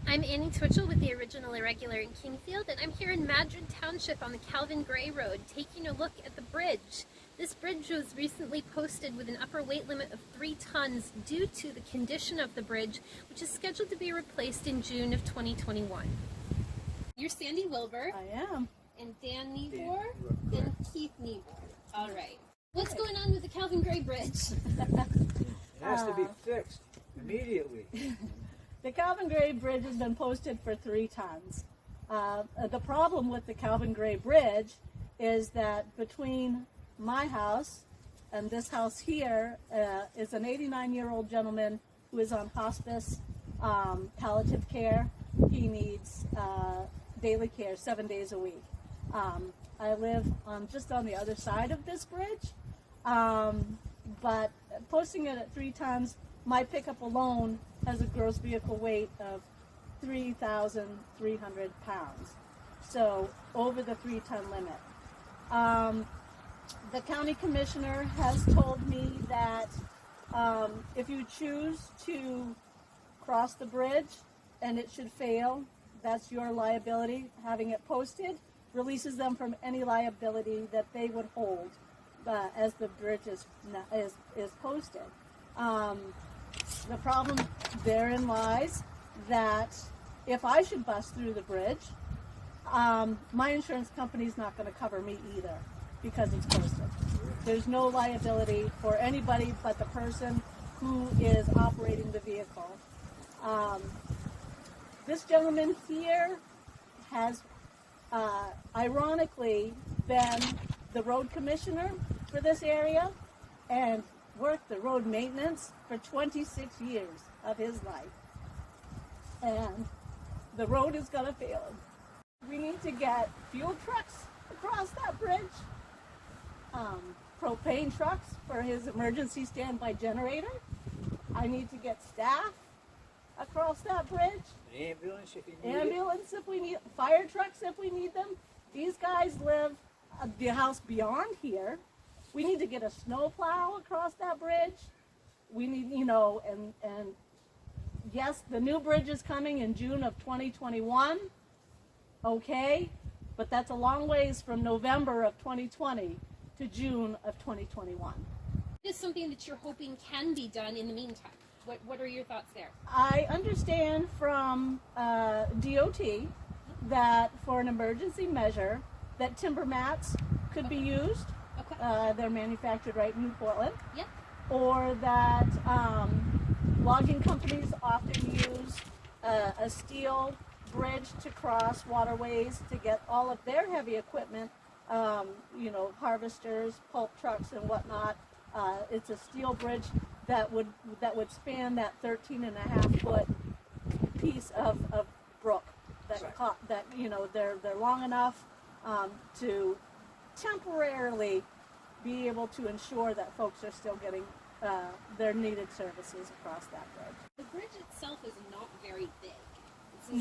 I'm Annie Twitchell with the Original Irregular in Kingfield, and I'm here in Madrid Township on the Calvin Gray Road taking a look at the bridge. This bridge was recently posted with an upper weight limit of 3 tons due to the condition of the bridge, which is scheduled to be replaced in June of 2021. You're Sandy Wilber. I am. And Dan Nebor and Keith Nebor. All right. What's going on with the Calvin Gray Bridge? It has to be fixed immediately. The Calvin Gray Bridge has been posted for 3 tons. The problem with the Calvin Gray Bridge is that between my house and this house here is an 89-year-old gentleman who is on hospice, palliative care. He needs daily care 7 days a week. I live just on the other side of this bridge, but posting it at 3 tons, my pickup alone has a gross vehicle weight of 3,300 pounds, so over the 3-ton limit. The county commissioner has told me that if you choose to cross the bridge and it should fail, that's your liability. Having it posted releases them from any liability that they would hold as the bridge is posted. The problem therein lies that if I should bust through the bridge, my insurance company is not going to cover me either because it's posted. There's no liability for anybody but the person who is operating the vehicle. This gentleman here has ironically been the road commissioner for this area and worked the road maintenance for 26 years of his life. And the road is going to fail him. We need to get fuel trucks across that bridge, propane trucks for his emergency standby generator. I need to get staff across that bridge. An ambulance if you need Ambulance if we need, fire trucks if we need them. These guys live the house beyond here. We need to get a snow plow across that bridge. We need, and yes, the new bridge is coming in June of 2021. Okay, but that's a long ways from November of 2020 to June of 2021. This is something that you're hoping can be done in the meantime. What are your thoughts there? I understand from DOT that for an emergency measure that timber mats could be used. Okay. They're manufactured right in Portland. Yep. Or that logging companies often use a steel bridge to cross waterways to get all of their heavy equipment, harvesters, pulp trucks, and whatnot. It's a steel bridge that would span that 13.5-foot piece of brook they're long enough to temporarily be able to ensure that folks are still getting their needed services across that bridge. The bridge itself is not very big. This is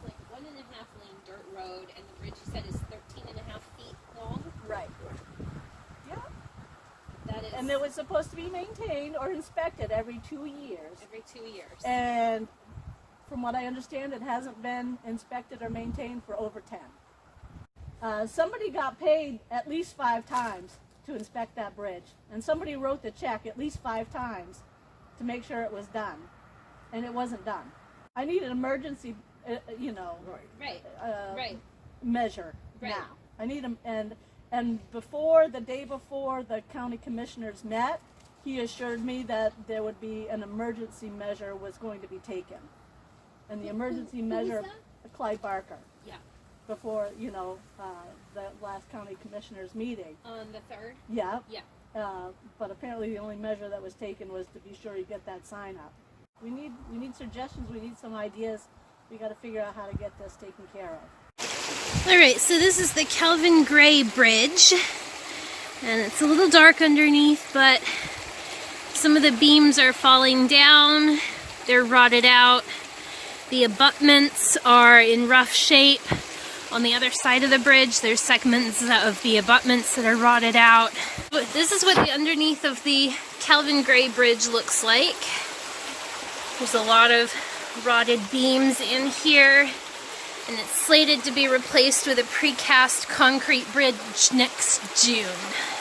like 1.5 lane dirt road, and the bridge you said is 13.5 feet long. Right. Yeah. That is. And it was supposed to be maintained or inspected every 2 years. Every 2 years. And from what I understand, it hasn't been inspected or maintained for over 10. Somebody got paid at least 5 times to inspect that bridge, and somebody wrote the check at least 5 times to make sure it was done, and it wasn't done. I need an emergency, measure now. I need them, and the day before the county commissioners met, he assured me that there would be an emergency measure was going to be taken, and the emergency measure, Clyde Barker. Yeah. Before the last county commissioners meeting. On the 3rd? Yeah. Yeah. But apparently the only measure that was taken was to be sure you get that sign up. We need suggestions. We need some ideas. We got to figure out how to get this taken care of. All right. So this is the Calvin Gray Bridge, and it's a little dark underneath, but some of the beams are falling down. They're rotted out. The abutments are in rough shape. On the other side of the bridge, there's segments of the abutments that are rotted out. But this is what the underneath of the Calvin Gray Bridge looks like. There's a lot of rotted beams in here, and it's slated to be replaced with a precast concrete bridge next June.